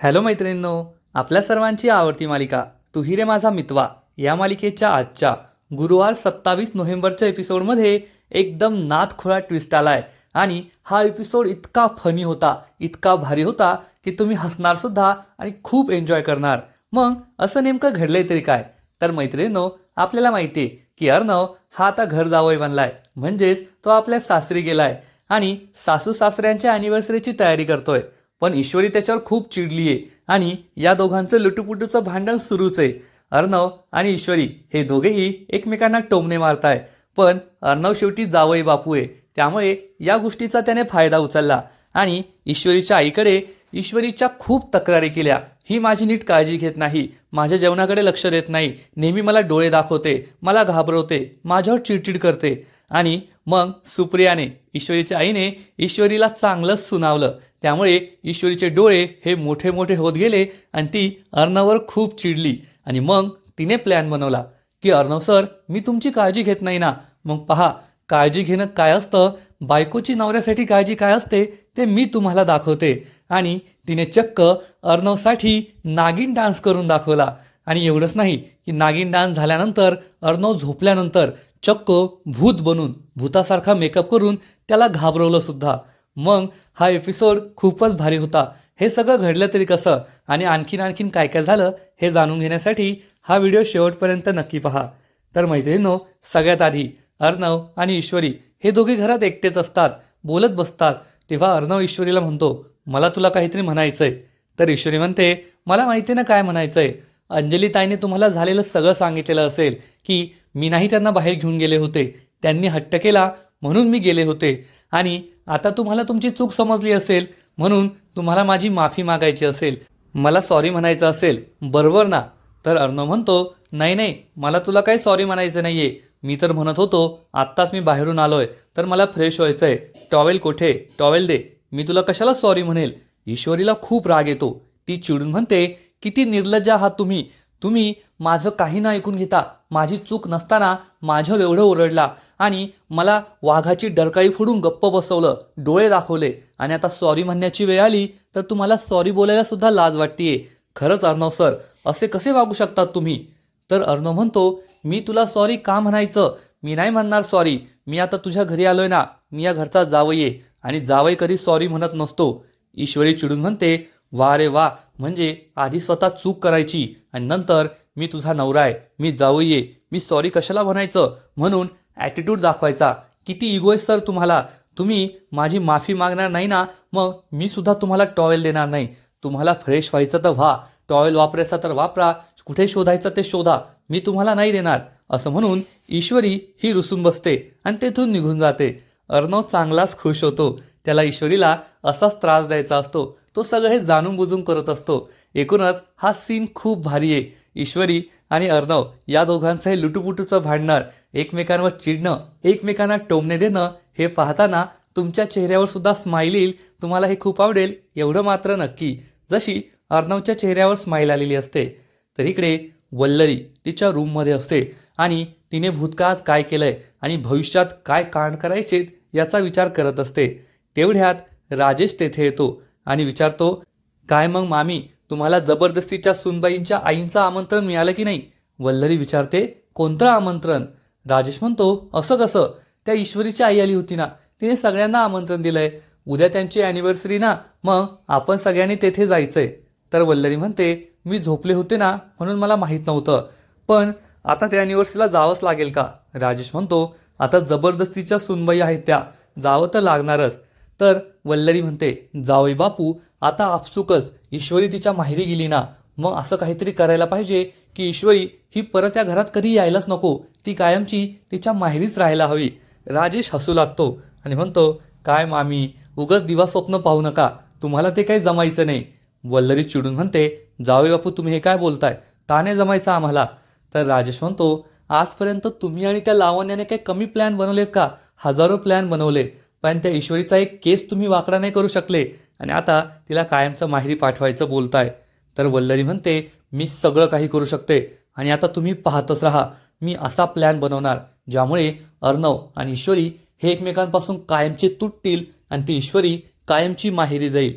Hello मैत्रिणींनो, आपल्या सर्वांची आवडती मालिका तू ही रे माझा मितवा या मालिकेच्या आजच्या गुरुवार 27 नोव्हेंबरच्या एपिसोडमध्ये एकदम नादखुळा ट्विस्ट आलाय. आणि हा एपिसोड इतका फनी होता, इतका भारी होता की तुम्ही हसणार सुद्धा आणि खूप एन्जॉय करणार. मग असं नेमकं घडलंय तरी काय? तर मैत्रिणींनो, आपल्याला माहिती आहे की अर्णव हा आता घर जावई बनलाय, म्हणजेच तो आपल्या सासरी गेलाय आणि सासू सासऱ्यांच्या अॅनिव्हर्सरीची तयारी करतोय. पण ईश्वरी त्याच्यावर खूप चिडली आहे आणि या दोघांचं लुटूपुटूचं भांडण सुरूच आहे. अर्णव आणि ईश्वरी हे दोघेही एकमेकांना टोमणे मारताय. पण अर्णव शेवटी जावई बापू आहे, त्यामुळे या गोष्टीचा त्याने फायदा उचलला आणि ईश्वरीच्या आईकडे ईश्वरीच्या खूप तक्रारी केल्या. ही माझी नीट काळजी घेत नाही, माझ्या जेवणाकडे लक्ष देत नाही, नेहमी मला डोळे दाखवते, मला घाबरवते, माझ्यावर चिडचिड करते. आणि मग सुप्रियाने, ईश्वरीच्या आईने ईश्वरीला चांगलंच सुनावलं. त्यामुळे ईश्वरीचे डोळे हे मोठे मोठे होत गेले आणि ती अर्णववर खूप चिडली. आणि मग तिने प्लॅन बनवला की अर्णव सर, मी तुमची काळजी घेत नाही ना, मग पहा काळजी घेणं काय असतं, बायकोची नवऱ्यासाठी काळजी काय असते ते मी तुम्हाला दाखवते. आणि तिने चक्क अर्णवसाठी नागिन डान्स करून दाखवला. आणि एवढंच नाही की नागिन डान्स झाल्यानंतर अर्णव झोपल्यानंतर चक्क भूत बनून भूतासारखा मेकअप करून त्याला घाबरवलं सुद्धा. मग हा एपिसोड खूपच भारी होता. हे सगळं घडलं तरी कसं आणि आणखीन काय काय झालं हे जाणून घेण्यासाठी हा व्हिडिओ शेवटपर्यंत नक्की पहा. तर मैत्रिणींनो, सगळ्यात आधी अर्णव आणि ईश्वरी हे दोघे घरात एकटेच असतात, बोलत बसतात. तेव्हा अर्णव ईश्वरीला म्हणतो, मला तुला काहीतरी म्हणायचंय. तर ईश्वरी म्हणते, मला माहिती ना काय म्हणायचंय. अंजली ताईने तुम्हाला झालेलं सगळं सांगितलेलं असेल की मी नाही त्यांना बाहेर घेऊन गेले होते, त्यांनी हट्ट केला म्हणून मी गेले होते. आणि आता तुम्हाला तुमची चूक समजली असेल म्हणून तुम्हाला माझी माफी मागायची असेल, मला सॉरी म्हणायचं असेल, बरोबर ना? तर अर्णव म्हणतो, नाही नाही, मला तुला काही सॉरी म्हणायचं नाही आहे. मी तर म्हणत होतो आत्ताच मी बाहेरून आलो आहे, तर मला फ्रेश व्हायचं आहे. टॉवेल कुठे? टॉवेल दे. मी तुला कशाला सॉरी म्हणेल? ईश्वरीला खूप राग येतो. ती चिडून म्हणते, किती निर्लज्ज आहात तुम्ही. तुम्ही माझं काही ना ऐकून घेता, माझी चूक नसताना माझ्यावर एवढं ओरडला आणि मला वाघाची डरकाळी फोडून गप्प बसवलं, डोळे दाखवले आणि आता सॉरी म्हणण्याची वेळ आली तर तुम्हाला सॉरी बोलायला सुद्धा लाज वाटतेय. खरंच अर्णव सर, असे कसे वागू शकतात तुम्ही? तर अर्णव म्हणतो, मी तुला सॉरी का म्हणायचं? मी नाही म्हणणार सॉरी. मी आता तुझ्या घरी आलोय ना, मी या घरचा जावई आहे आणि जावई कधी सॉरी म्हणत नसतो. ईश्वरी चिडून म्हणते, वा रे वा, म्हणजे आधी स्वतः चूक करायची आणि नंतर मी तुझा नवरा आहे, मी जावई आहे, मी सॉरी कशाला म्हणायचं म्हणून ॲटिट्यूड दाखवायचा. किती इगो आहे सर तुम्हाला. तुम्ही माझी माफी मागणार नाही ना, मग मी सुद्धा तुम्हाला टॉवेल देणार नाही. तुम्हाला फ्रेश व्हायचं तर व्हा, टॉवेल वापरायचा तर वापरा, कुठे शोधायचं ते शोधा, मी तुम्हाला नाही देणार. असं म्हणून ईश्वरी ही रुसून बसते आणि तेथून निघून जाते. अर्णव चांगलाच खुश होतो. त्याला ईश्वरीला असाच त्रास द्यायचा असतो. तो सगळं हे जाणून बुजून करत असतो. एकूणच हा सीन खूप भारी आहे. ईश्वरी आणि अर्णव या दोघांचं हे लुटूपुटूचं भांडणं, एकमेकांवर चिडणं, एकमेकांना टोमणे देणं हे पाहताना तुमच्या चेहऱ्यावर सुद्धा स्माईल येईल. तुम्हाला हे खूप आवडेल एवढं मात्र नक्की, जशी अर्णवच्या चेहऱ्यावर स्माईल आलेली असते. तर इकडे वल्लरी तिच्या रूममध्ये असते आणि तिने भूतकाळात काय केलंय आणि भविष्यात काय कांड करायचे याचा विचार करत असते. तेवढ्यात राजेश तेथे येतो आणि विचारतो, काय मग मामी, तुम्हाला जबरदस्तीच्या सुनबाईंच्या आईंचं आमंत्रण मिळालं की नाही? वल्लरी विचारते, कोणतं आमंत्रण? राजेश म्हणतो, असं कसं? त्या ईश्वरीची आई आली होती ना, तिने सगळ्यांना आमंत्रण दिलंय. उद्या त्यांची ॲनिव्हर्सरी ना, मग आपण सगळ्यांनी तेथे जायचंय. तर वल्लरी म्हणते, मी झोपले होते ना म्हणून मला माहीत नव्हतं, पण आता त्या ॲनिव्हर्सरीला जावंच लागेल का? राजेश म्हणतो, आता जबरदस्तीच्या सुनबाई आहेत त्या, जावं तर लागणारच. तर वल्लरी म्हणते, जावई बापू, आता आपसुकच ईश्वरी तिच्या माहेरी गेली ना, मग असं काहीतरी करायला पाहिजे की ईश्वरी ही परत या घरात कधी यायलाच नको, ती कायमची तिच्या माहेरीच राहायला हवी. राजेश हसू लागतो आणि म्हणतो, काय मामी, उगाच दिवा स्वप्न पाहू नका, तुम्हाला ते काही जमायचं नाही. वल्लरी चिडून म्हणते, जावई बापू तुम्ही हे काय बोलताय, का नाही जमायचं आम्हाला? तर राजेश म्हणतो, आजपर्यंत तुम्ही आणि त्या लावण्याने काही कमी प्लॅन बनवलेत का? हजारो प्लॅन बनवले, पण त्या ईश्वरीचा एक केस तुम्ही वाकडा नाही करू शकले आणि आता तिला कायमचं माहेरी पाठवायचं बोलताय. तर वल्लरी म्हणते, मी सगळं काही करू शकते आणि आता तुम्ही पाहतच राहा. मी असा प्लॅन बनवणार ज्यामुळे अर्णव आणि ईश्वरी हे एकमेकांपासून कायमचे तुटतील आणि ती ईश्वरी कायमची माहेरी जाईल.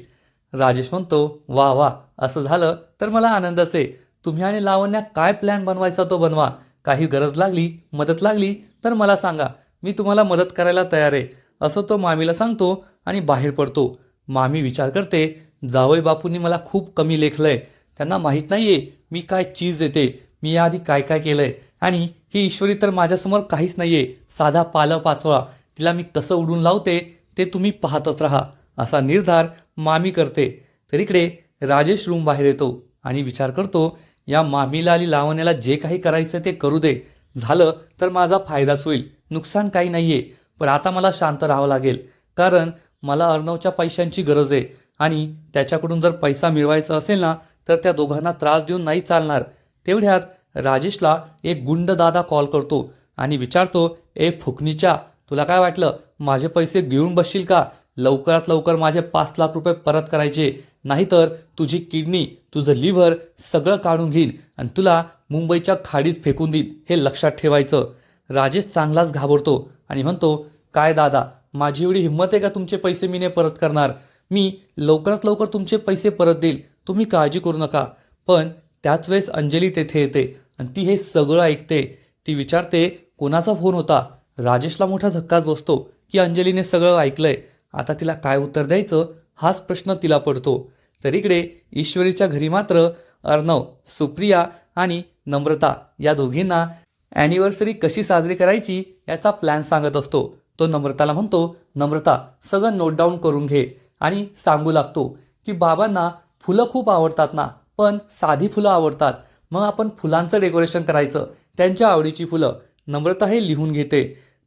राजेश म्हणतो, वा वा, असं झालं तर मला आनंदच आहे. तुम्ही आणि लावण्या काय प्लॅन बनवायचा तो बनवा. काही गरज लागली, मदत लागली तर मला सांगा, मी तुम्हाला मदत करायला तयार आहे, असं तो मामीला सांगतो आणि बाहेर पडतो. मामी विचार करते, जावई बापूंनी मला खूप कमी लेखलंय. त्यांना माहीत नाहीये मी काय चीज देते, मी याआधी काय काय केलंय. आणि ही ईश्वरी तर माझ्यासमोर काहीच नाहीये, साधा पालं पाचोळा. तिला मी कसं उडून लावते ते तुम्ही पाहतच राहा, असा निर्धार मामी करते. तर इकडे राजेश रूम बाहेर येतो आणि विचार करतो, या मामीला आणि लावण्याला जे काही करायचं ते करू दे. झालं तर माझा फायदाच होईल, नुकसान काही नाहीये. पण आता मला शांत राहावं लागेल, कारण मला अर्णवच्या पैशांची गरज आहे. आणि त्याच्याकडून जर पैसा मिळवायचा असेल ना, तर त्या दोघांना त्रास देऊन नाही चालणार. तेवढ्यात राजेशला एक गुंड दादा कॉल करतो आणि विचारतो, ए फुकणीच्या, तुला काय वाटलं माझे पैसे घेऊन बसशील का? लवकरात लवकर माझे 5 लाख रुपये परत करायचे, नाहीतर तुझी किडनी, तुझं लिव्हर सगळं काढून घेईन आणि तुला मुंबईच्या खाडीत फेकून देईन, हे लक्षात ठेवायचं. राजेश चांगलाच घाबरतो आणि म्हणतो, काय दादा, माझी एवढी हिंमत आहे का तुमचे पैसे मी नाही परत करणार? मी लवकरात लवकर तुमचे पैसे परत देईल, तुम्ही काळजी करू नका. पण त्याच वेळेस अंजली तेथे येते आणि ती हे सगळं ऐकते. ती विचारते, कोणाचा फोन होता? राजेशला मोठा धक्काच बसतो की अंजलीने सगळं ऐकलंय. आता तिला काय उत्तर द्यायचं हाच प्रश्न तिला पडतो. तर इकडे ईश्वरीच्या घरी मात्र अर्णव, सुप्रिया आणि नम्रता या दोघींना ॲनिव्हर्सरी कशी साजरी करायची याचा प्लॅन सांगत असतो. तो नम्रताला म्हणतो, नम्रता, सगळं नोट डाऊन करून घे. आणि सांगू लागतो की बाबांना फुलं खूप आवडतात ना, पण साधी फुलं आवडतात. मग आपण फुलांचं डेकोरेशन करायचं, त्यांच्या आवडीची फुलं. नम्रता हे लिहून घेते.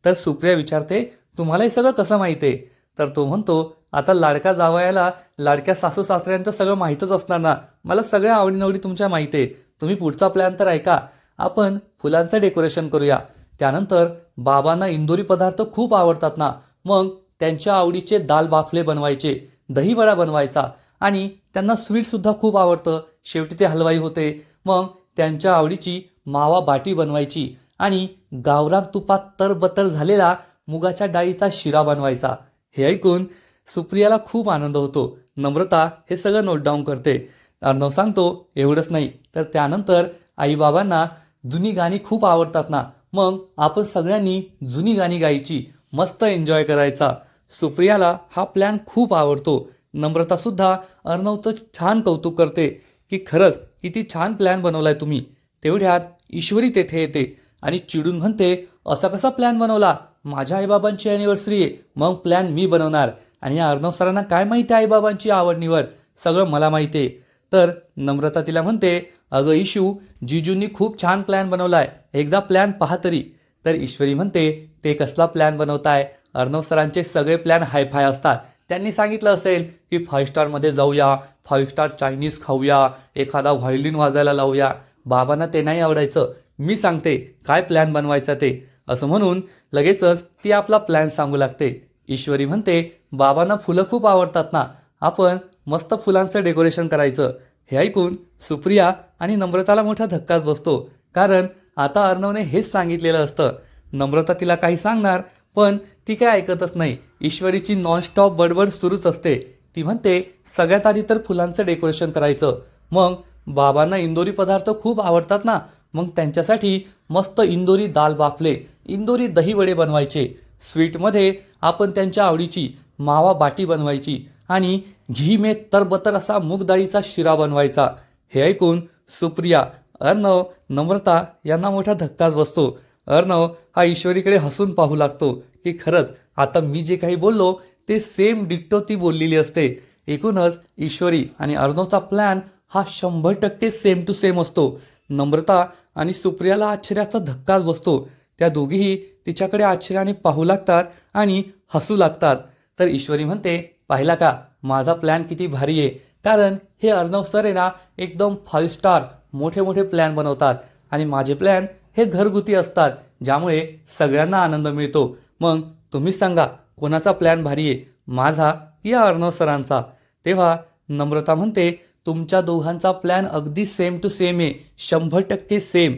तर सुप्रिया विचारते, तुम्हाला हे सगळं कसं माहिती आहे? तर तो म्हणतो, आता लाडका जावयाला लाडक्या सासू सासऱ्यांचं सगळं माहीतच असणार ना, मला सगळ्या आवडीनिवडी तुमच्या माहिती आहे. तुम्ही पुढचा प्लॅन तर ऐका. आपण फुलांचं डेकोरेशन करूया. त्यानंतर बाबांना इंदोरी पदार्थ खूप आवडतात ना, मग त्यांच्या आवडीचे दाल बाफले बनवायचे, दहीवडा बनवायचा. आणि त्यांना स्वीटसुद्धा खूप आवडतं, शेवटी ते हलवाई होते. मग त्यांच्या आवडीची मावा बाटी बनवायची आणि गावरान तुपात तरबतर झालेला मुगाच्या डाळीचा शिरा बनवायचा. हे ऐकून सुप्रियाला खूप आनंद होतो. नम्रता हे सगळं नोट डाऊन करते. अर्णव सांगतो, एवढंच नाही तर त्यानंतर आईबाबांना जुनी गाणी खूप आवडतात ना, मग आपण सगळ्यांनी जुनी गाणी गायची, मस्त एन्जॉय करायचा. सुप्रियाला हा प्लॅन खूप आवडतो. नम्रतासुद्धा अर्णवचं छान कौतुक करते की खरंच किती छान प्लॅन बनवलाय तुम्ही. तेवढ्यात ईश्वरी तेथे येते आणि चिडून म्हणते, असा कसा प्लॅन बनवला? माझ्या आईबाबांची ॲनिव्हर्सरी आहे, मग प्लॅन मी बनवणार. आणि या अर्णव सरांना काय माहिती आहे आईबाबांची आवड निवड? सगळं मला माहिती आहे. तर नम्रता तिला म्हणते, अगं इशू, जीजूंनी खूप छान प्लॅन बनवलाय, एकदा प्लॅन पहा तरी. तर ईश्वरी म्हणते, ते कसला प्लॅन बनवताय? अर्णव सरांचे सगळे प्लॅन हायफाय असतात. त्यांनी सांगितलं असेल की 5 स्टारमध्ये जाऊया, 5 स्टार चायनीज खाऊया, एखादा व्हायोलिन वाजायला लावूया. बाबांना ते नाही आवडायचं. मी सांगते काय प्लॅन बनवायचा ते, असं म्हणून लगेचच ती आपला प्लॅन सांगू लागते. ईश्वरी म्हणते, बाबांना फुलं खूप आवडतात ना, आपण मस्त फुलांचं डेकोरेशन करायचं. हे ऐकून सुप्रिया आणि नम्रताला मोठा धक्काच बसतो, कारण आता अर्णवने हेच सांगितलेलं असतं. नम्रता तिला काही सांगणार, पण ती काय ऐकतच नाही. ईश्वरीची नॉनस्टॉप बडबड सुरूच असते. ती म्हणते, सगळ्यात आधी तर फुलांचं डेकोरेशन करायचं, मग बाबांना इंदोरी पदार्थ खूप आवडतात ना, मग त्यांच्यासाठी मस्त इंदोरी दाल बाफले, इंदोरी दहीवडे बनवायचे. स्वीटमध्ये आपण त्यांच्या आवडीची मावा बाटी बनवायची आणि घी में तरबतर असा मूग डाळीचा शिरा बनवायचा. हे ऐकून सुप्रिया, अर्णव, नम्रता यांना मोठा धक्काच बसतो. अर्णव हा ईश्वरीकडे हसून पाहू लागतो की खरंच आता मी जे काही बोललो ते सेम डिट्टो ती बोललेली असते. एकूणच ईश्वरी आणि अर्णवचा प्लॅन हा 100% सेम टू सेम असतो. नम्रता आणि सुप्रियाला आश्चर्याचा धक्काच बसतो. त्या दोघीही तिच्याकडे आश्चर्याने पाहू लागतात आणि हसू लागतात. तर ईश्वरी म्हणते, पाहिला का माझा प्लॅन किती भारी आहे? कारण हे अर्णव सर आहे ना, एकदम 5 स्टार मोठे मोठे प्लॅन बनवतात आणि माझे प्लॅन हे घरगुती असतात, ज्यामुळे सगळ्यांना आनंद मिळतो. मग तुम्ही सांगा कोणाचा प्लॅन भारी आहे, माझा की अर्णव सरांचा? तेव्हा नम्रता म्हणते, तुमच्या दोघांचा प्लॅन अगदी सेम टू सेम आहे, 100% सेम.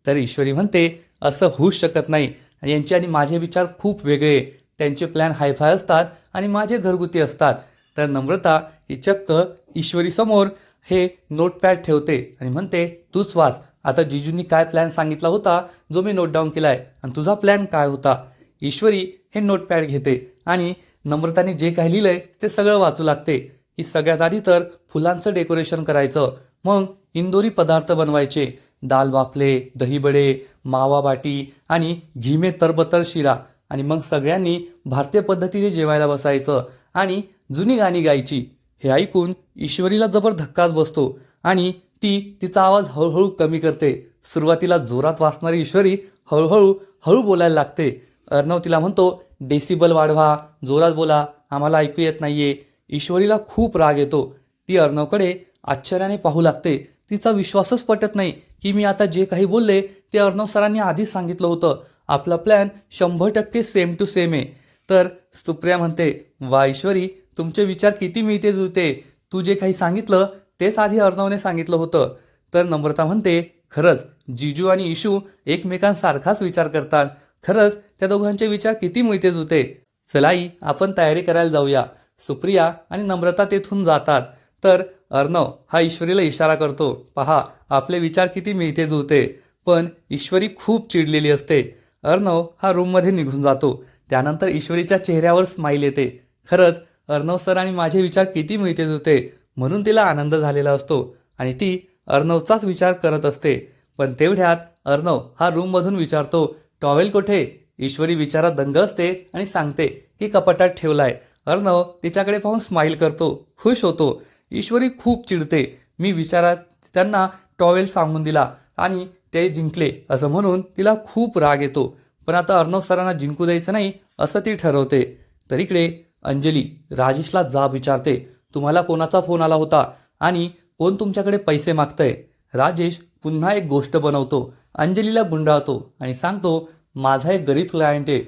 तर ईश्वरी म्हणते, असं होऊच शकत नाही. यांचे आणि माझे विचार खूप वेगळे. त्यांचे प्लॅन हायफाय असतात आणि माझे घरगुती असतात. तर नम्रता ही चक्क ईश्वरीसमोर हे नोटपॅड ठेवते आणि म्हणते, तूच वाच आता जिजूंनी काय प्लॅन सांगितला होता जो मी नोट डाऊन केला आहे, आणि तुझा प्लॅन काय होता. ईश्वरी हे नोटपॅड घेते आणि नम्रताने जे काही लिहिलंय ते सगळं वाचू लागते की सगळ्यात आधी तर फुलांचं डेकोरेशन करायचं, मग इंदोरी पदार्थ बनवायचे, दाल बाफले, दहीबडे, मावा बाटी आणि घी में तरबतर शिरा, आणि मग सगळ्यांनी भारतीय पद्धतीने जेवायला बसायचं आणि जुनी गाणी गायची. हे ऐकून ईश्वरीला जबर धक्काच बसतो आणि ती तिचा आवाज हळूहळू कमी करते. सुरुवातीला जोरात वाचणारी ईश्वरी हळूहळू हळू बोलायला लागते. अर्णव तिला म्हणतो, डेसिबल वाढवा, जोरात बोला, आम्हाला ऐकू येत नाहीये. ईश्वरीला खूप राग येतो. ती अर्णवकडे आश्चर्याने पाहू लागते. तिचा विश्वासच पटत नाही की मी आता जे काही बोलले ते अर्णव सरांनी आधीच सांगितलं होतं. आपला प्लॅन 100% सेम टू सेम आहे. तर सुप्रिया म्हणते, वा ईश्वरी, तुमचे विचार किती मिळते जुळते. तू जे काही सांगितलं तेच आधी अर्णवने सांगितलं होतं. तर नम्रता म्हणते, खरंच जिजू आणि इशू एकमेकांसारखाच विचार करतात. खरंच त्या दोघांचे विचार किती मिळते जुळते. चला आई, आपण तयारी करायला जाऊया. सुप्रिया आणि नम्रता तेथून जातात. तर अर्णव हा ईश्वरीला इशारा करतो, पहा आपले विचार किती मिळते जुळते. पण ईश्वरी खूप चिडलेली असते. अर्णव हा रूममध्ये निघून जातो. त्यानंतर ईश्वरीच्या चेहऱ्यावर स्माईल येते. खरंच अर्णव सर आणि माझे विचार किती मिळते जुळते म्हणून तिला आनंद झालेला असतो आणि ती अर्णवचाच विचार करत असते. पण तेवढ्यात अर्णव हा रूममधून विचारतो, टॉवेल कुठे. ईश्वरी विचारात दंग असते आणि सांगते की कपाटात ठेवलाय. अर्णव तिच्याकडे पाहून स्माईल करतो, खुश होतो. ईश्वरी खूप चिडते. मी विचारात त्यांना टॉवेल सांगून दिला आणि ते जिंकले असं म्हणून तिला खूप राग येतो. पण आता अर्णव सरांना जिंकू द्यायचं नाही असं ती ठरवते. तर इकडे अंजली राजेशला जाब विचारते, तुम्हाला कोणाचा फोन आला होता आणि कोण तुमच्याकडे पैसे मागतंय. राजेश पुन्हा एक गोष्ट बनवतो, अंजलीला गुंडाळतो आणि सांगतो, माझा एक गरीब क्लायंट आहे,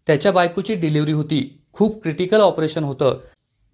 त्याच्या बायकोची डिलिव्हरी होती, खूप क्रिटिकल ऑपरेशन होतं,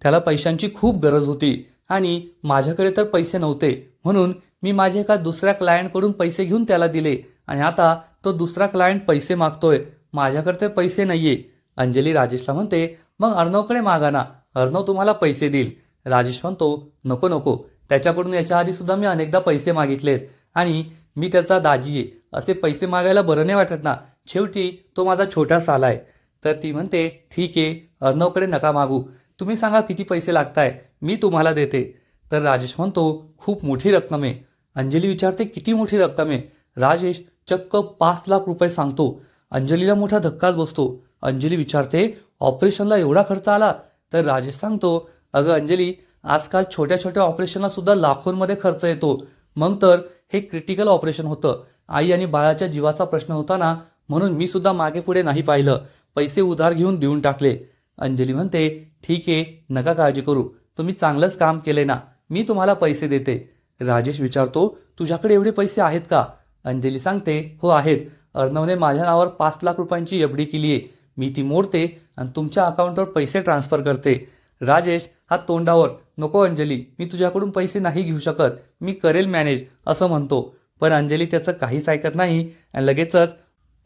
त्याला पैशांची खूप गरज होती आणि माझ्याकडे तर पैसे नव्हते, म्हणून मी माझ्या एका दुसऱ्या क्लायंटकडून पैसे घेऊन त्याला दिले आणि आता तो दुसरा क्लायंट पैसे मागतोय, माझ्याकडे तर पैसे नाहीये. अंजली राजेशला म्हणते, मग अर्णवकडे मागा ना, अर्णव तुम्हाला पैसे देईल. राजेश म्हणतो, नको नको, त्याच्याकडून याच्या आधी सुद्धा मी अनेकदा पैसे मागितलेत आणि मी त्याचा दाजी आहे, असे पैसे मागायला बरं नाही वाटत ना, शेवटी तो माझा छोटा साला आहे. तर ती म्हणते, ठीक आहे, अर्णवकडे नका मागू, तुम्ही सांगा किती पैसे लागताय, मी तुम्हाला देते. तर राजेश म्हणतो, खूप मोठी रक्कम आहे. अंजली विचारते, किती मोठी रक्कम आहे. राजेश चक्क 5 लाख रुपये सांगतो. अंजलीला मोठा धक्काच बसतो. अंजली विचारते, ऑपरेशनला एवढा खर्च आला. तर राजेश सांगतो, अगं अंजली, आजकाल छोट्या छोट्या ऑपरेशनला सुद्धा लाखोंमध्ये खर्च येतो. मग तर हे क्रिटिकल ऑपरेशन होतं, आई आणि बाळाच्या जीवाचा प्रश्न होता ना, म्हणून मी सुद्धा मागे पुढे नाही पाहिलं, पैसे उधार घेऊन देऊन टाकले. अंजली म्हणते, ठीक आहे, नका काळजी करू, तुम्ही चांगलंच काम केले ना, मी तुम्हाला पैसे देते. राजेश विचारतो, तुझ्याकडे एवढे पैसे आहेत का. अंजली सांगते, हो आहेत, अर्णवने माझ्या नावावर 5 लाख रुपयांची एफडी केली आहे, मी ती मोडते आणि तुमच्या अकाउंटवर पैसे ट्रान्सफर करते. राजेश हा तोंडावर, नको अंजली, मी तुझ्याकडून पैसे नाही घेऊ शकत, मी करेल मॅनेज असं म्हणतो. पण अंजली त्याचं काहीच ऐकत नाही आणि लगेचच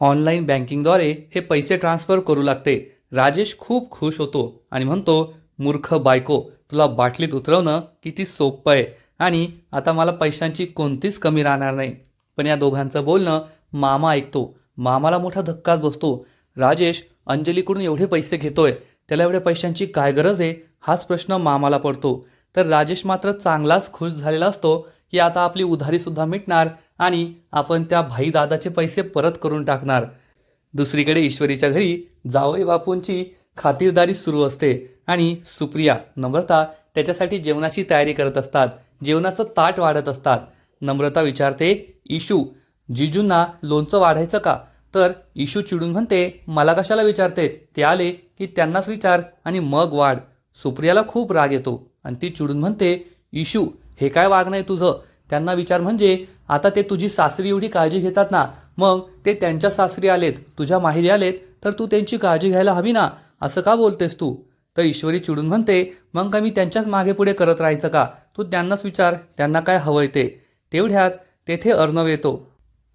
ऑनलाईन बँकिंगद्वारे हे पैसे ट्रान्सफर करू लागते. राजेश खूप खुश होतो आणि म्हणतो, मूर्ख बायको, तुला बाटलीत उतरवणं किती सोपं आहे आणि आता मला पैशांची कोणतीच कमी राहणार नाही. पण या दोघांचं बोलणं मामा ऐकतो. मामाला मोठा धक्काच बसतो. राजेश अंजलीकडून एवढे पैसे घेतोय, त्याला एवढ्या पैशांची काय गरज आहे हाच प्रश्न मामाला पडतो. तर राजेश मात्र चांगलाच खुश झालेला असतो की आता आपली उधारीसुद्धा मिटणार आणि आपण त्या भाई दादाचे पैसे परत करून टाकणार. दुसरीकडे ईश्वरीच्या घरी जावई बापूंची खातिरदारी सुरू असते आणि सुप्रिया, नम्रता त्याच्यासाठी जेवणाची तयारी करत असतात. जेवणाचं ताट वाढत असतात. नम्रता विचारते, इशू, जिजूंना लोणचं वाढायचं का. तर इशू चिडून म्हणते, मला कशाला विचारते, ते आले की त्यांनाच विचार आणि मग वाढ. सुप्रियाला खूप राग येतो आणि ती चिडून म्हणते, इशू, हे काय वागणं आहे तुझं, त्यांना विचार म्हणजे आता ते तुझी सासरी एवढी काळजी घेतात ना, मग ते त्यांच्या सासरी आलेत, तुझ्या माहेरी आलेत, तर तू त्यांची काळजी घ्यायला हवी ना, असं का बोलतेस तू. तर ईश्वरी चिडून म्हणते, मग का मी त्यांच्याच मागे पुढे करत राहायचं का, तू त्यांनाच विचार, त्यांना काय हवंय ते. तेवढ्यात तेथे अर्णव येतो.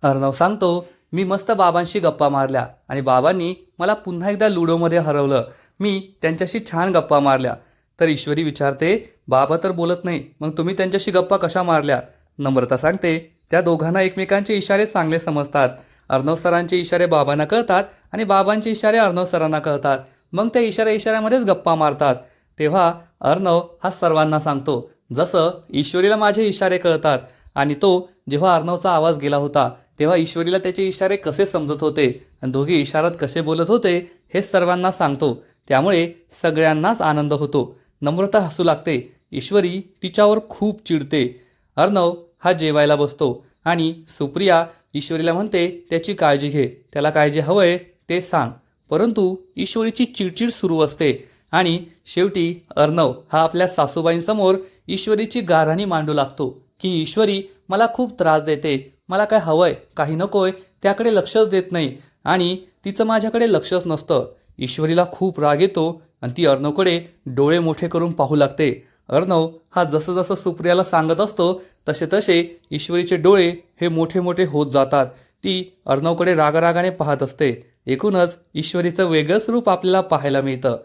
अर्णव सांगतो, मी मस्त बाबांशी गप्पा मारल्या आणि बाबांनी मला पुन्हा एकदा लुडोमध्ये हरवलं, मी त्यांच्याशी छान गप्पा मारल्या. तर ईश्वरी विचारते, बाबा तर बोलत नाही, मग तुम्ही त्यांच्याशी गप्पा कशा मारल्या? नम्रता सांगते, त्या दोघांना एकमेकांचे इशारे चांगले समजतात. अर्णव सरांचे इशारे बाबांना कळतात आणि बाबांचे इशारे अर्णव सरांना कळतात. मग त्या इशाऱ्यामध्येच गप्पा मारतात. तेव्हा अर्णव हा सर्वांना सांगतो, जसं ईश्वरीला माझे इशारे कळतात आणि तो जेव्हा अर्णवचा आवाज गेला होता तेव्हा ईश्वरीला त्याचे इशारे कसे समजत होते आणि दोघे इशारात कसे बोलत होते हे सर्वांना सांगतो. त्यामुळे सगळ्यांनाच आनंद होतो. नम्रता हसू लागते. ईश्वरी तिच्यावर खूप चिडते. अर्णव हा जेवायला बसतो आणि सुप्रिया ईश्वरीला म्हणते, त्याची काळजी घे, त्याला काय जे हवंय ते सांग. परंतु ईश्वरीची चिडचिड सुरू असते आणि शेवटी अर्णव हा आपल्या सासूबाईंसमोर ईश्वरीची गाऱ्हाणी मांडू लागतो की ईश्वरी मला खूप त्रास देते, मला काय हवंय काही नकोय त्याकडे लक्षच देत नाही आणि तिचं माझ्याकडे लक्षच नसतं. ईश्वरीला खूप राग येतो आणि ती अर्णवकडे डोळे मोठे करून पाहू लागते. अर्णव हा जसं जसं सुप्रियाला सांगत असतो तसे तसे ईश्वरीचे डोळे हे मोठे मोठे होत जातात. ती अर्णवकडे रागारागाने पाहत असते. एकूणच ईश्वरीचं वेगळंच रूप आपल्याला पाहायला मिळतं.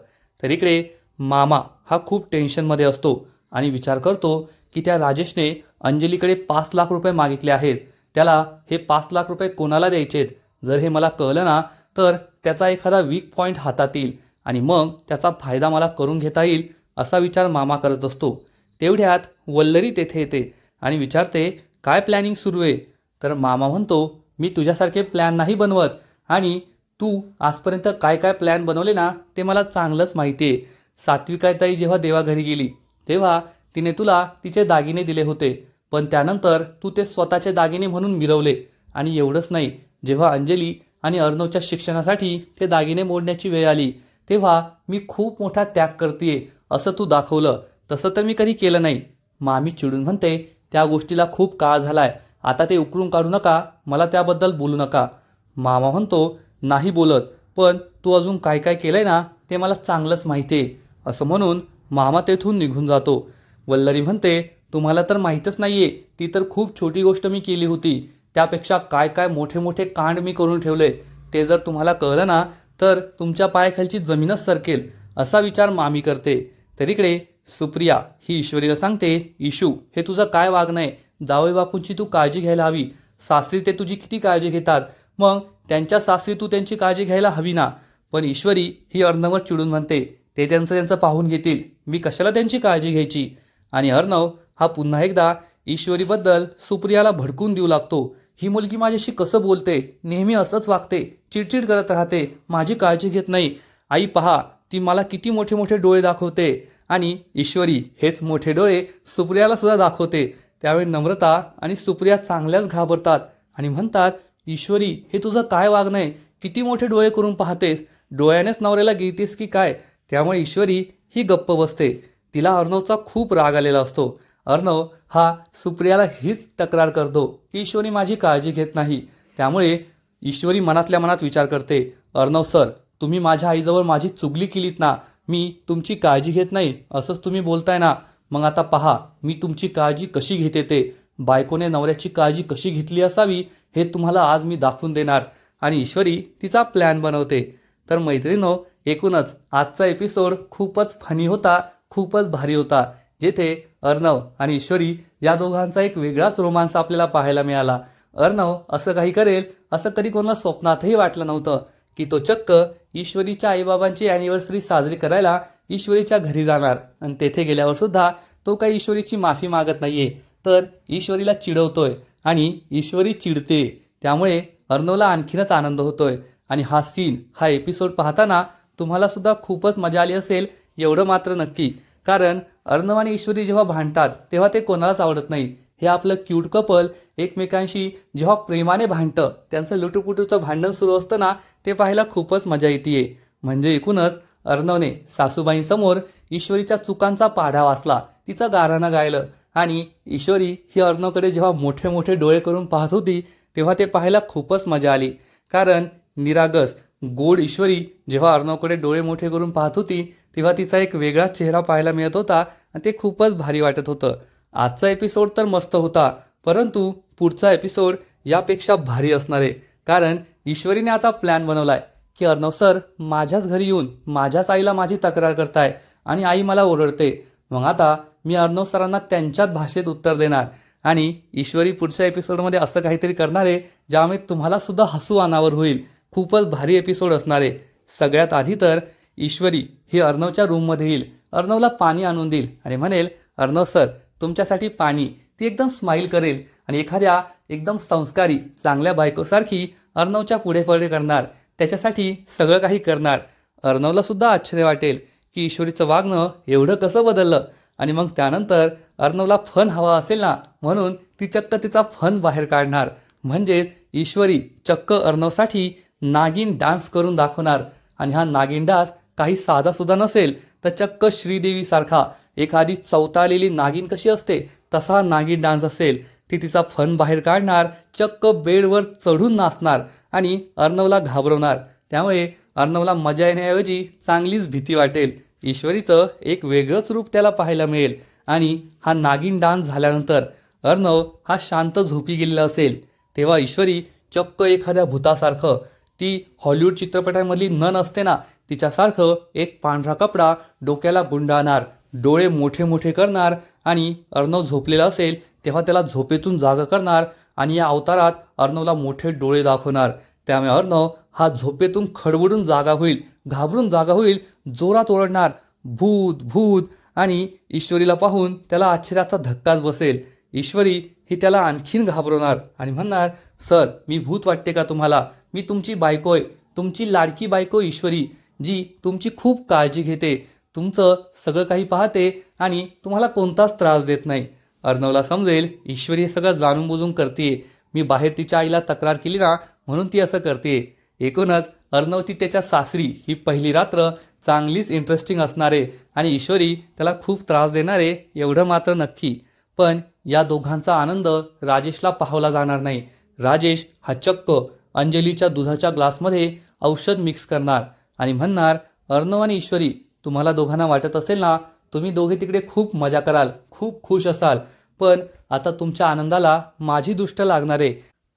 तर इकडे मामा हा खूप टेन्शनमध्ये असतो आणि विचार करतो की त्या राजेशने अंजलीकडे 5 लाख रुपये मागितले आहेत. त्याला हे 5 लाख रुपये कोणाला द्यायचेत? जर हे मला कळलं ना तर त्याचा एखादा वीक पॉईंट हातात येईल आणि मग त्याचा फायदा मला करून घेता येईल असा विचार मामा करत असतो. तेवढ्यात वल्लरी तेथे येते आणि विचारते, काय प्लॅनिंग सुरू आहे? तर मामा म्हणतो, मी तुझ्यासारखे प्लॅन नाही बनवत आणि तू आजपर्यंत काय काय प्लॅन बनवले ना ते मला चांगलंच माहिती आहे. सात्विकाताई जेव्हा देवाघरी गेली तेव्हा तिने तुला तिचे दागिने दिले होते, पण त्यानंतर तू ते स्वतःचे दागिने म्हणून मिरवले. आणि एवढंच नाही, जेव्हा अंजली आणि अर्णवच्या शिक्षणासाठी ते दागिने मोडण्याची वेळ आली तेव्हा मी खूप मोठा त्याग करतेय असं तू दाखवलं. तसं तर मी कधी केलं नाही. मामी चिडून म्हणते, त्या गोष्टीला खूप काळ झालाय, आता ते उकळून काढू नका, मला त्याबद्दल बोलू नका. मामा म्हणतो, नाही बोलत, पण तू अजून काय काय केलंय ना ते मला चांगलंच माहिती आहे. असं म्हणून मामा तेथून निघून जातो. वल्लरी म्हणते, तुम्हाला तर माहीतच नाहीये, ती तर खूप छोटी गोष्ट मी केली होती, त्यापेक्षा काय काय मोठे मोठे कांड मी करून ठेवले. ते जर तुम्हाला कळलं ना तर तुमच्या पायाखालची जमीनच सरकेल असा विचार मामी करते. तर इकडे सुप्रिया ही ईश्वरीला सांगते, ईशू हे तुझं काय वागणं आहे? जावई बापूंची तू काळजी घ्यायला हवी. सासरी ते तुझी किती काळजी घेतात, मग त्यांच्या सासरी तू त्यांची काळजी घ्यायला हवी ना. पण ईश्वरी ही अर्णववर चिडून म्हणते, ते त्यांचं पाहून घेतील, मी कशाला त्यांची काळजी घ्यायची. आणि अर्णव हा पुन्हा एकदा ईश्वरीबद्दल सुप्रियाला भडकून देऊ लागतो. ही मुलगी माझ्याशी कसं बोलते, नेहमी असंच वागते, चिडचिड करत राहते, माझी काळजी घेत नाही. आई पहा, ती मला किती मोठे मोठे डोळे दाखवते. आणि ईश्वरी हेच मोठे डोळे सुप्रियाला सुद्धा दाखवते. त्यावेळी नम्रता आणि सुप्रिया चांगल्याच घाबरतात आणि म्हणतात, ईश्वरी हे तुझं काय वागणं आहे? किती मोठे डोळे करून पाहतेस, डोळ्यानेच नवऱ्याला गिळतेस की काय? त्यामुळे ईश्वरी ही गप्प बसते. तिला अर्णवचा खूप राग आलेला असतो. अर्णव हा सुप्रियाला हीच तक्रार करतो की ईश्वरी माझी काळजी घेत नाही. त्यामुळे ईश्वरी मनातल्या मनात विचार करते, अर्णव सर, तुम्ही माझ्या आईजवळ माझी चुगली केलीत ना, मी तुमची काळजी घेत नाही असंच तुम्ही बोलताय ना, मग आता पहा मी तुमची काळजी कशी घेते ते. बायकोने नवऱ्याची काळजी कशी घेतली असावी हे तुम्हाला आज मी दाखवून देणार. आणि ईश्वरी तिचा प्लॅन बनवते. तर मैत्रिणो, एकूणच आजचा एपिसोड खूपच फनी होता, खूपच भारी होता, जेथे अर्णव आणि ईश्वरी या दोघांचा एक वेगळाच रोमांस आपल्याला पाहायला मिळाला. अर्णव असं काही करेल असं कधी कोणाला स्वप्नातही वाटलं नव्हतं की तो चक्क ईश्वरीच्या आईबाबांची ॲनिव्हर्सरी साजरी करायला ईश्वरीच्या घरी जाणार आणि तेथे गेल्यावर सुद्धा तो काही ईश्वरीची माफी मागत नाहीये, तर ईश्वरीला चिडवतोय आणि ईश्वरी चिडते. त्यामुळे अर्णवला आणखीनच आनंद होतोय. आणि हा सीन, हा एपिसोड पाहताना तुम्हाला सुद्धा खूपच मजा आली असेल एवढं मात्र नक्की. कारण अर्णव आणि ईश्वरी जेव्हा भांडतात तेव्हा ते कोणालाच आवडत नाही. हे आपलं क्यूट कपल एकमेकांशी जेव्हा प्रेमाने भांडतं, त्यांचं लुटूपुटूचं भांडण सुरू असतं ना, ते पाहायला खूपच मजा येते. म्हणजे एकूणच अर्णवने सासूबाईंसमोर ईश्वरीच्या चुकांचा पाढा वाचला, तिचं गाराणं गायलं आणि ईश्वरी ही अर्णवकडे जेव्हा मोठे मोठे डोळे करून पाहत होती तेव्हा ते पाहायला खूपच मजा आली. कारण निरागस गोड ईश्वरी जेव्हा अर्णवकडे डोळे मोठे करून पाहत होती तेव्हा तिचा एक वेगळाच चेहरा पाहायला मिळत होता आणि ते खूपच भारी वाटत होतं. आजचा एपिसोड तर मस्त होता, परंतु पुढचा एपिसोड यापेक्षा भारी असणार आहे. कारण ईश्वरीने आता प्लॅन बनवलाय की अर्णव सर माझ्याच घरी येऊन माझ्याच आईला माझी तक्रार करताय आणि आई मला ओरडते. मग आता मी अर्णव सरांना त्यांच्याच भाषेत उत्तर देणार आणि ईश्वरी पुढच्या एपिसोडमध्ये असं काहीतरी करणार आहे ज्यामुळे तुम्हाला सुद्धा हसू अनावर होईल. खूपच भारी एपिसोड असणार आहे. सगळ्यात आधी तर ईश्वरी ही अर्णवच्या रूममध्ये येईल, अर्णवला पाणी आणून देईल आणि म्हणेल, अर्णव सर तुमच्यासाठी पाणी. ती एकदम स्माईल करेल आणि एखाद्या एकदम संस्कारी चांगल्या बायकोसारखी अर्णवच्या पुढे पुढे करणार, त्याच्यासाठी सगळं काही करणार. अर्णवला सुद्धा आश्चर्य वाटेल की ईश्वरीचं वागणं एवढं कसं बदललं. आणि मग त्यानंतर अर्णवला फन हवा असेल ना, म्हणून ती चक्क तिचा फन बाहेर काढणार. म्हणजेच ईश्वरी चक्क अर्णवसाठी नागिन डान्स करून दाखवणार. आणि हा नागिन डान्स काही साधासुद्धा नसेल, तर चक्क श्रीदेवीसारखा एखादी चवताळलेली नागिन कशी असते तसा हा नागिन डान्स असेल. ती तिचा फन बाहेर काढणार, चक्क बेडवर चढून नाचणार आणि अर्णवला घाबरवणार. त्यामुळे अर्णवला मजा येण्याऐवजी चांगलीच भीती वाटेल. ईश्वरीचं एक वेगळंच रूप त्याला पाहायला मिळेल. आणि हा नागिन डान्स झाल्यानंतर अर्णव हा शांत झोपी गेलेला असेल, तेव्हा ईश्वरी चक्क एखाद्या भूतासारखं, ती हॉलिवूड चित्रपटांमधली नन असते ना तिच्यासारखं, एक पांढरा कपडा डोक्याला गुंडाळणार, डोळे मोठे मोठे करणार आणि अर्णव झोपलेला असेल तेव्हा त्याला झोपेतून जागा करणार आणि या अवतारात अर्णवला मोठे डोळे दाखवणार. त्यामुळे अर्णव हा झोपेतून खडबडून जागा होईल, घाबरून जागा होईल, जोरात ओरडणार, भूत भूत. आणि ईश्वरीला पाहून त्याला आश्चर्याचा धक्काच बसेल. ईश्वरी ही त्याला आणखीन घाबरवणार आणि म्हणणार, सर मी भूत वाटते का तुम्हाला? मी तुमची बायको आहे, तुमची लाडकी बायको ईश्वरी, जी तुमची खूप काळजी घेते, तुमचं सगळं काही पाहते आणि तुम्हाला कोणताच त्रास देत नाही. अर्णवला समजेल ईश्वरी हे सगळं जाणून बुजून करते, मी बाहेर तिच्या आईला तक्रार केली ना म्हणून ती असं करते. एकूणच अर्णव ती त्याच्या सासरी ही पहिली रात्र चांगलीच इंटरेस्टिंग असणार आहे आणि ईश्वरी त्याला खूप त्रास देणार आहे एवढं मात्र नक्की. पण या दोघांचा आनंद राजेशला पाहावला जाणार नाही. राजेश हा चक्क अंजलीच्या दुधाच्या ग्लासमध्ये औषध मिक्स करणार आणि म्हणणार, अर्णव आणि ईश्वरी तुम्हाला दोघांना वाटत असेल ना तुम्ही दोघे तिकडे खूप मजा कराल, खूप खुश असाल, पण आता तुमच्या आनंदाला माझी दृष्ट लागणार आहे.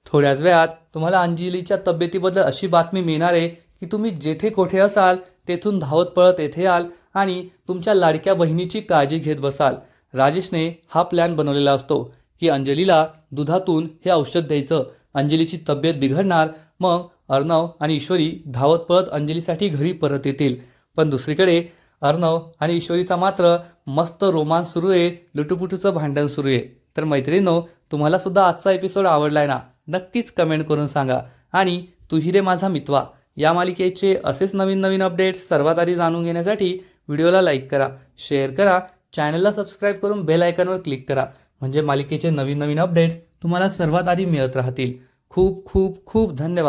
थोड्याच वेळात तुम्हाला अंजलीच्या तब्येतीबद्दल अशी बातमी मिळणार आहे की तुम्ही जेथे कोठे असाल तेथून धावत पळत येथे याल आणि तुमच्या लाडक्या बहिणीची काळजी घेत बसाल. राजेशने हा प्लॅन बनवलेला असतो की अंजलीला दुधातून हे औषध द्यायचं, अंजलीची तब्येत बिघडणार, मग अर्णव आणि ईश्वरी धावत पळत अंजलीसाठी घरी परत येतील. पण दुसरीकडे अर्णव आणि ईश्वरीचा मात्र मस्त रोमांस सुरू आहे, लुटुपुटूचं भांडण सुरू आहे. तर मैत्रिणींनो, तुम्हाला सुद्धा आजचा एपिसोड आवडलाय ना? नक्कीच कमेंट करून सांगा. आणि तू ही रे माझा मितवा या मालिकेचे असेच नवीन नवीन अपडेट्स सर्वात आधी जाणून घेण्यासाठी व्हिडिओला लाईक करा, शेअर करा, चॅनलला सबस्क्राईब करून बेल आयकॉनवर क्लिक करा, म्हणजे मालिकेचे नवीन नवीन अपडेट्स तुम्हाला सर्वात आधी मिळत राहतील. खूप खूप खूप धन्यवाद.